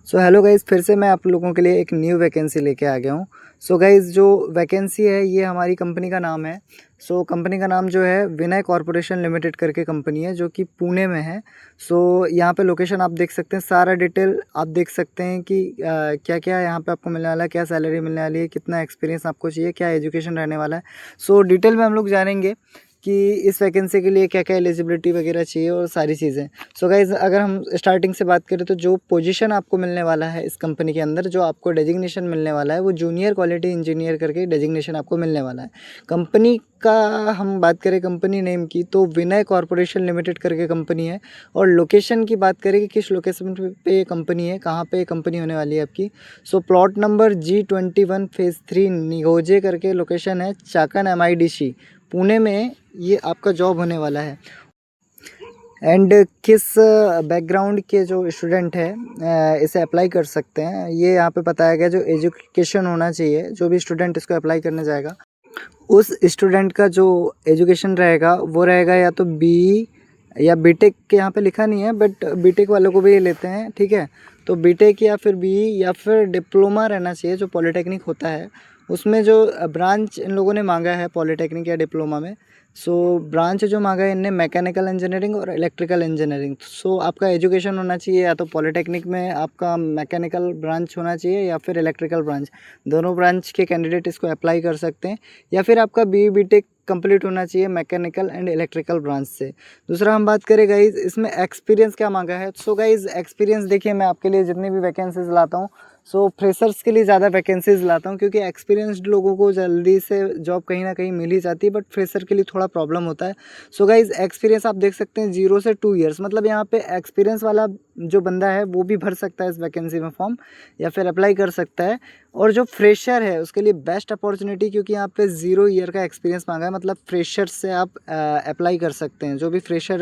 So hello guys, फिर से मैं आप लोगों के लिए एक न्यू वैकेंसी लेके आ गया हूँ। सो गाइज़, जो वैकेंसी है ये हमारी कंपनी का नाम है। सो कंपनी का नाम जो है विनय कॉर्पोरेशन लिमिटेड करके कंपनी है, जो कि पुणे में है। सो यहाँ पे लोकेशन आप देख सकते हैं, सारा डिटेल आप देख सकते हैं कि क्या क्या यहाँ पे आपको मिलने वाला है, क्या सैलरी मिलने वाली है, कितना एक्सपीरियंस आपको चाहिए, क्या एजुकेशन रहने वाला है। सो डिटेल में हम लोग जानेंगे कि इस वैकेंसी के लिए क्या क्या एलिजिबिलिटी वगैरह चाहिए और सारी चीज़ें। सो गाइज़, अगर हम स्टार्टिंग से बात करें तो जो पोजीशन आपको मिलने वाला है इस कंपनी के अंदर, जो आपको डेजिग्नेशन मिलने वाला है वो जूनियर क्वालिटी इंजीनियर करके डेजिग्नेशन आपको मिलने वाला है। कंपनी का हम बात करें कंपनी नेम की, तो विनय कॉर्पोरेशन लिमिटेड करके कंपनी है। और लोकेशन की बात करें कि किस लोकेशन पे ये कंपनी है, कहाँ पे ये कंपनी होने वाली है आपकी। सो प्लॉट नंबर G21 फेज़ 3 निगोजे करके लोकेशन है, चाकन MIDC पुणे में ये आपका जॉब होने वाला है। एंड किस बैकग्राउंड के जो स्टूडेंट है इसे अप्लाई कर सकते हैं, ये यहाँ पे बताया गया। जो एजुकेशन होना चाहिए, जो भी स्टूडेंट इसको अप्लाई करने जाएगा उस स्टूडेंट का जो एजुकेशन रहेगा वो रहेगा या तो BE या बीटेक के, यहाँ पे लिखा नहीं है बट बीटेक वालों को भी ये लेते हैं, ठीक है। तो बीटेक या फिर BE या फिर डिप्लोमा रहना चाहिए, जो पॉलिटेक्निक होता है उसमें जो ब्रांच इन लोगों ने मांगा है पॉलिटेक्निक या डिप्लोमा में। सो ब्रांच जो मांगा है इनने मैकेनिकल इंजीनियरिंग और इलेक्ट्रिकल इंजीनियरिंग। सो आपका एजुकेशन होना चाहिए या तो पॉलिटेक्निक में आपका मैकेनिकल ब्रांच होना चाहिए या फिर इलेक्ट्रिकल ब्रांच। दोनों ब्रांच के कैंडिडेट इसको अप्लाई कर सकते हैं। या फिर आपका BE बीटेक कंप्लीट होना चाहिए मैकेनिकल एंड इलेक्ट्रिकल ब्रांच से। दूसरा हम बात करें गाइज़, इसमें एक्सपीरियंस क्या मांगा है। सो गाइज़, एक्सपीरियंस देखिए, मैं आपके लिए जितनी भी वैकेंसीज लाता हूँ सो फ्रेशर्स के लिए ज़्यादा वैकेंसीज लाता हूँ, क्योंकि एक्सपीरियंस्ड लोगों को जल्दी से जॉब कहीं ना कहीं मिल ही जाती है, बट फ्रेशर के लिए थोड़ा प्रॉब्लम होता है। सो गाइज़, एक्सपीरियंस आप देख सकते हैं 0 से 2 ईयर्स, मतलब यहाँ पे एक्सपीरियंस वाला जो बंदा है वो भी भर सकता है इस वैकेंसी में फॉर्म, या फिर अप्लाई कर सकता है। और जो फ्रेशर है उसके लिए बेस्ट अपॉर्चुनिटी, क्योंकि यहाँ पे 0 ईयर का एक्सपीरियंस मांगा है, मतलब फ्रेशर से आप अप्लाई कर सकते हैं। जो भी फ्रेशर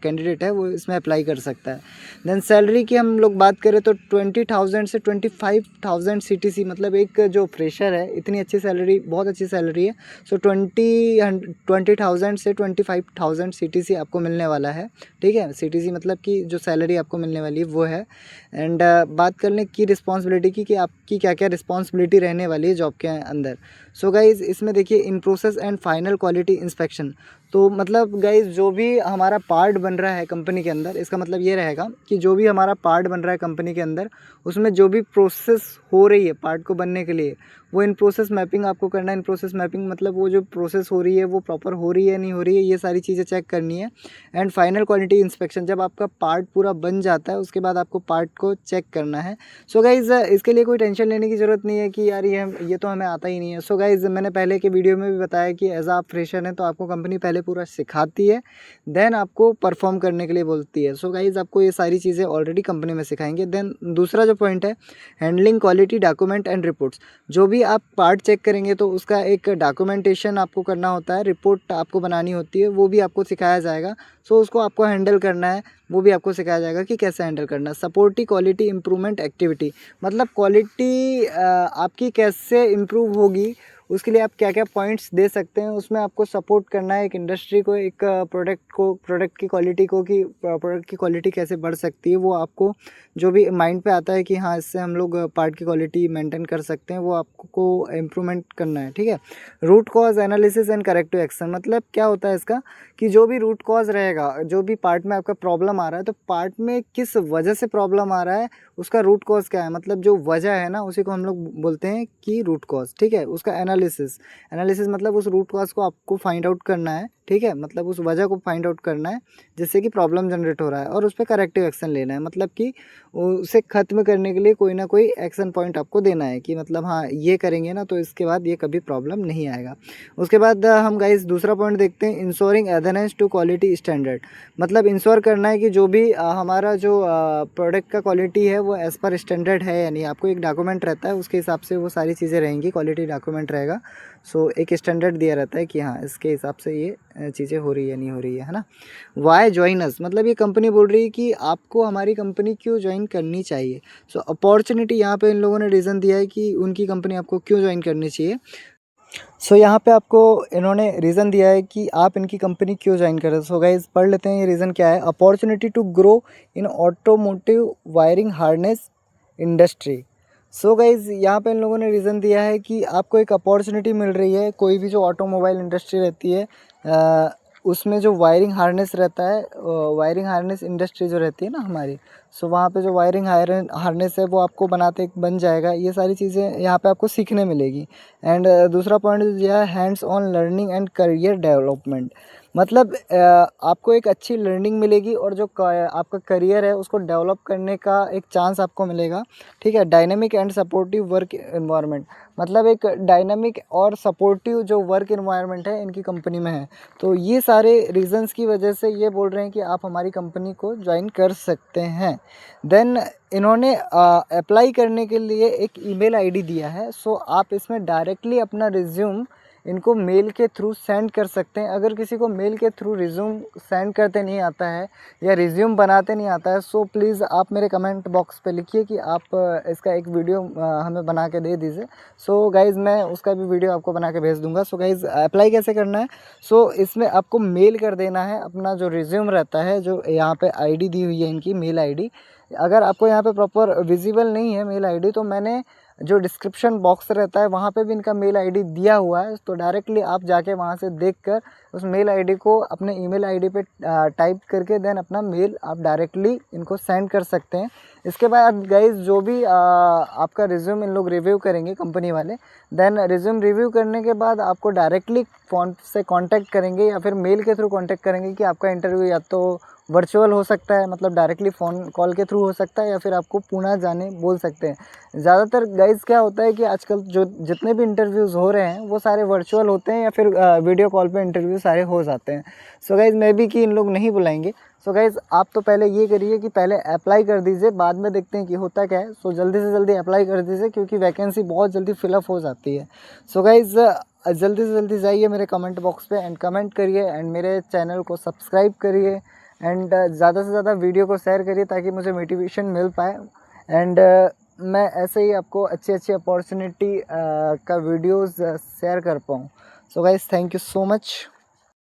कैंडिडेट है वो इसमें अप्लाई कर सकता है। देन सैलरी की हम लोग बात करें तो 20,000 से 25,000 CTC, मतलब एक जो फ्रेशर है इतनी अच्छी सैलरी, बहुत अच्छी सैलरी है। सो 20,000 से 25,000 CTC आपको मिलने वाला है, ठीक है। CTC मतलब कि जो सैलरी आपको मिलने वाली है वो है। एंड बात कर लें की रिस्पॉन्सिबिलिटी की कि आपकी क्या क्या रिस्पॉन्सिबिलिटी रहने वाली है जॉब के अंदर। सो गाइज़, इसमें देखिए in process and final quality inspection. तो मतलब गाइज़, जो भी हमारा पार्ट बन रहा है कंपनी के अंदर, इसका मतलब ये रहेगा कि जो भी हमारा पार्ट बन रहा है कंपनी के अंदर, उसमें जो भी प्रोसेस हो रही है पार्ट को बनने के लिए, वो इन प्रोसेस मैपिंग आपको करना है। इन प्रोसेस मैपिंग मतलब वो जो प्रोसेस हो रही है वो प्रॉपर हो रही है नहीं हो रही है, ये सारी चीज़ें चेक करनी है। एंड फाइनल क्वालिटी इंस्पेक्शन, जब आपका पार्ट पूरा बन जाता है उसके बाद आपको पार्ट को चेक करना है। सो गाइज़, इसके लिए कोई टेंशन लेने की ज़रूरत नहीं है कि यार ये तो हमें आता ही नहीं है। सो गाइज़, मैंने पहले के वीडियो में भी बताया कि एज आप फ्रेशर हैं तो आपको कंपनी पहले पूरा सिखाती है, देन आपको परफॉर्म करने के लिए बोलती है। सो गाइज़, आपको ये सारी चीज़ें ऑलरेडी कंपनी में सिखाएंगे। देन दूसरा जो पॉइंट है, handling quality document and reports. जो भी आप पार्ट चेक करेंगे तो उसका एक डॉक्यूमेंटेशन आपको करना होता है, रिपोर्ट आपको बनानी होती है, वो भी आपको सिखाया जाएगा। सो उसको आपको हैंडल करना है, वो भी आपको सिखाया जाएगा कि कैसे हैंडल करना है। सपोर्टी क्वालिटी इंप्रूवमेंट एक्टिविटी, मतलब क्वालिटी आपकी कैसे इम्प्रूव होगी, उसके लिए आप क्या क्या पॉइंट्स दे सकते हैं, उसमें आपको सपोर्ट करना है एक इंडस्ट्री को, एक प्रोडक्ट की क्वालिटी को, कि प्रोडक्ट की क्वालिटी कैसे बढ़ सकती है। वो आपको जो भी माइंड पे आता है कि हाँ इससे हम लोग पार्ट की क्वालिटी मेंटेन कर सकते हैं, वो आपको इम्प्रूवमेंट करना है, ठीक है। Root cause analysis and corrective action, मतलब क्या होता है इसका कि जो भी रूट कॉज रहेगा, जो भी पार्ट में आपका प्रॉब्लम आ रहा है, तो पार्ट में किस वजह से प्रॉब्लम आ रहा है, उसका रूट कॉज क्या है, मतलब जो वजह है ना उसी को हम लोग बोलते हैं कि रूट कॉज, ठीक है। उसका एनालिसिस मतलब उस रूट कॉज को आपको फाइंड आउट करना है, ठीक है, मतलब उस वजह को फाइंड आउट करना है जिससे कि प्रॉब्लम जनरेट हो रहा है, और उस पर करेक्टिव एक्शन लेना है, मतलब कि उसे ख़त्म करने के लिए कोई ना कोई एक्शन पॉइंट आपको देना है कि मतलब हाँ ये करेंगे ना तो इसके बाद ये कभी प्रॉब्लम नहीं आएगा। उसके बाद हम गाइस दूसरा पॉइंट देखते हैं, ensuring adherence to quality standard. मतलब इंश्योर करना है कि जो भी हमारा जो प्रोडक्ट का क्वालिटी है वो एज़ पर स्टैंडर्ड है या नहीं। आपको एक डॉक्यूमेंट रहता है, उसके हिसाब से वो सारी चीज़ें रहेंगी, क्वालिटी डॉक्यूमेंट रहेगा। सो एक स्टैंडर्ड दिया रहता है कि हाँ इसके हिसाब से ये चीज़ें हो रही है नहीं हो रही है ना। वाई ज्वाइन अस, मतलब ये कंपनी बोल रही है कि आपको हमारी कंपनी क्यों ज्वाइन करनी चाहिए। सो अपॉर्चुनिटी, यहाँ पे इन लोगों ने रीज़न दिया है कि उनकी कंपनी आपको क्यों ज्वाइन करनी चाहिए। सो यहाँ पे आपको इन्होंने रीज़न दिया है कि आप इनकी कंपनी क्यों ज्वाइन करें। सो गाइज पढ़ लेते हैं ये रीज़न क्या है। Opportunity to grow in automotive wiring harness industry. So guys यहाँ पे इन लोगों ने रीज़न दिया है कि आपको एक अपॉर्चुनिटी मिल रही है, कोई भी जो ऑटोमोबाइल इंडस्ट्री रहती है उसमें जो वायरिंग हार्नेस रहता है, वायरिंग हार्नेस इंडस्ट्री जो रहती है ना हमारी, सो वहाँ पे जो वायरिंग हार्नेस है वो आपको बनाते बन जाएगा। ये सारी चीज़ें यहाँ पे आपको सीखने मिलेगी। एंड दूसरा पॉइंट दिया है hands on learning and career development. मतलब आपको एक अच्छी लर्निंग मिलेगी और जो आपका करियर है उसको डेवलप करने का एक चांस आपको मिलेगा। ठीक है। Dynamic and supportive work environment, मतलब एक डायनेमिक और सपोर्टिव जो वर्क एनवायरनमेंट है इनकी कंपनी में है। तो ये सारे रीजंस की वजह से ये बोल रहे हैं कि आप हमारी कंपनी को ज्वाइन कर सकते हैं। देन इन्होंने अप्लाई करने के लिए एक ईमेल आईडी दिया है। सो आप इसमें डायरेक्टली अपना रिज्यूम इनको मेल के थ्रू सेंड कर सकते हैं। अगर किसी को मेल के थ्रू रिज्यूम सेंड करते नहीं आता है या रिज्यूम बनाते नहीं आता है, सो प्लीज़ आप मेरे कमेंट बॉक्स पे लिखिए कि आप इसका एक वीडियो हमें बना के दे दीजिए। सो गाइज़ मैं उसका भी वीडियो आपको बना के भेज दूंगा। सो गाइज़ अप्लाई कैसे करना है, सो इसमें आपको मेल कर देना है अपना जो रिज्यूम रहता है, जो यहाँ पे आईडी दी हुई है इनकी मेल आईडी। अगर आपको यहाँ पे प्रॉपर विजिबल नहीं है मेल आईडी, तो मैंने जो डिस्क्रिप्शन बॉक्स रहता है वहाँ पे भी इनका मेल आईडी दिया हुआ है। तो डायरेक्टली आप जाके वहाँ से देखकर उस मेल आईडी को अपने ईमेल आईडी पे टाइप करके देन अपना मेल आप डायरेक्टली इनको सेंड कर सकते हैं। इसके बाद गाइज जो भी आपका रिज्यूम इन लोग रिव्यू करेंगे कंपनी वाले, देन रिज्यूम रिव्यू करने के बाद आपको डायरेक्टली फ़ोन से कांटेक्ट करेंगे या फिर मेल के थ्रू कांटेक्ट करेंगे कि आपका इंटरव्यू या तो वर्चुअल हो सकता है, मतलब डायरेक्टली फ़ोन कॉल के थ्रू हो सकता है, या फिर आपको पुणे जाने बोल सकते हैं। ज़्यादातर गाइज़ क्या होता है कि आजकल जो जितने भी इंटरव्यूज़ हो रहे हैं वो सारे वर्चुअल होते हैं या फिर वीडियो कॉल पे इंटरव्यू सारे हो जाते हैं। सो गाइज़ मे बी कि इन लोग नहीं बुलाएंगे। सो गाइज़ आप तो पहले ये करिए कि पहले अप्लाई कर दीजिए, बाद में देखते हैं कि होता क्या है। सो जल्दी से जल्दी अप्लाई कर दीजिए क्योंकि वैकेंसी बहुत जल्दी फिलअप हो जाती है। सो गाइज़ जल्दी से जल्दी जाइए मेरे कमेंट बॉक्स पे एंड कमेंट करिए एंड मेरे चैनल को सब्सक्राइब करिए एंड ज़्यादा से ज़्यादा वीडियो को शेयर करिए ताकि मुझे मोटिवेशन मिल पाए। एंड मैं ऐसे ही आपको अच्छी अच्छी अपॉर्चुनिटी का वीडियोस शेयर कर पाऊँ। So guys thank you so much.